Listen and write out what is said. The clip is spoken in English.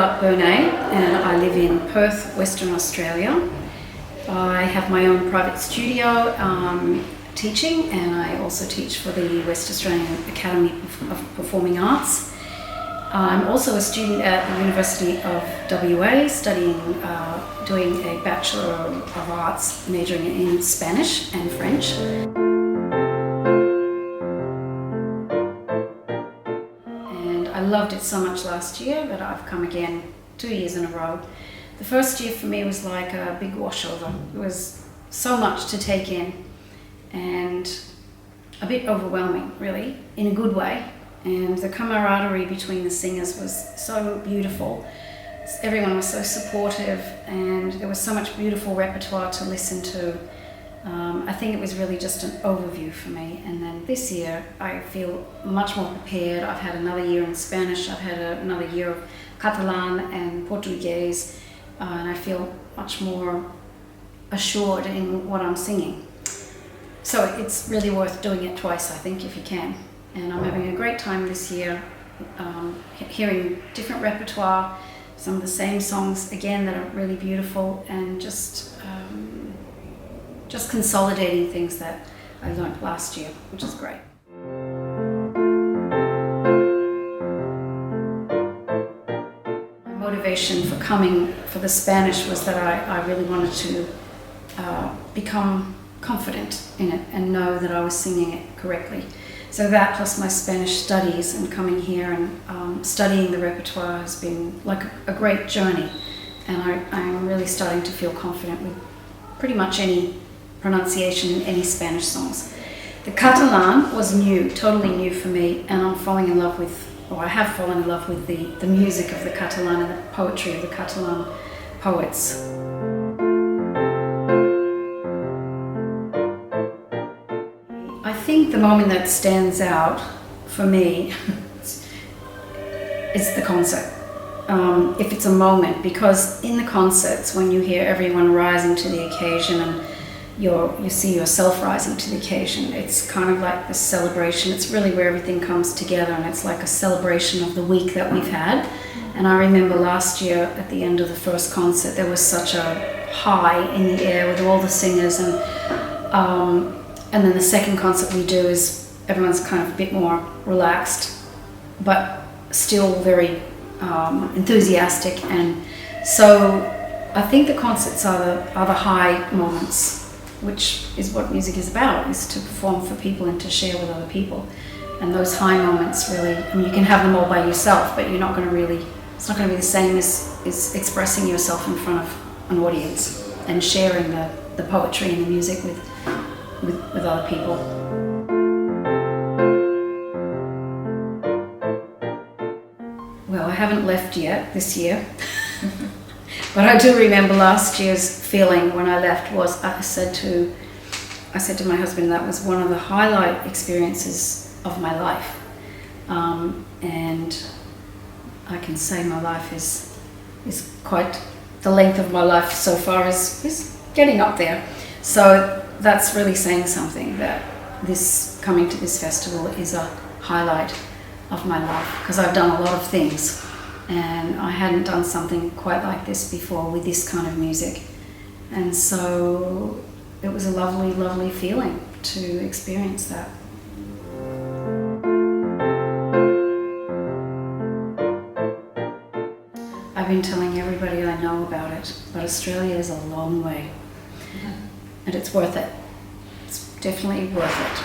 Laura Bernay and I live in Perth, Western Australia. I have my own private studio teaching, and I also teach for the West Australian Academy of Performing Arts. I'm also a student at the University of WA studying, doing a Bachelor of Arts majoring in Spanish and French. I loved it so much last year that I've come again 2 years in a row. The first year for me was like a big washover. It was so much to take in and a bit overwhelming, really, in a good way. And the camaraderie between the singers was so beautiful. Everyone was so supportive, and there was so much beautiful repertoire to listen to. I think it was really just an overview for me. And then this year I feel much more prepared. I've had another year in Spanish, I've had another year of Catalan and Portuguese, and I feel much more assured in what I'm singing. So it's really worth doing it twice, I think, if you can. And I'm having a great time this year, hearing different repertoire, some of the same songs again that are really beautiful, and just consolidating things that I learned last year, which is great. My motivation for coming for the Spanish was that I really wanted to become confident in it and know that I was singing it correctly. So that, plus my Spanish studies and coming here and studying the repertoire, has been like a great journey. And I'm really starting to feel confident with pretty much any pronunciation in any Spanish songs. The Catalan was new, totally new for me, and I'm falling in love with, or I have fallen in love with the music of the Catalan and the poetry of the Catalan poets. I think the moment that stands out for me is the concert. If it's a moment, because in the concerts, when you hear everyone rising to the occasion and you see yourself rising to the occasion, it's kind of like this celebration. It's really where everything comes together, and it's like a celebration of the week that we've had. And I remember last year at the end of the first concert, there was such a high in the air with all the singers, and then the second concert we do is everyone's kind of a bit more relaxed, but still very enthusiastic. And so I think the concerts are the high moments, which is what music is about, is to perform for people and to share with other people. And those high moments really, I mean, you can have them all by yourself, but you're not going to really, it's not going to be the same as expressing yourself in front of an audience and sharing the poetry and the music with other people. Well, I haven't left yet this year. But I do remember last year's feeling when I left was I said to my husband that was one of the highlight experiences of my life. And I can say my life is quite, the length of my life so far is getting up there. So that's really saying something, that this coming to this festival is a highlight of my life, because I've done a lot of things. And I hadn't done something quite like this before with this kind of music. And so it was a lovely, lovely feeling to experience that. I've been telling everybody I know about it, but Australia is a long way. And it's worth it. It's definitely worth it.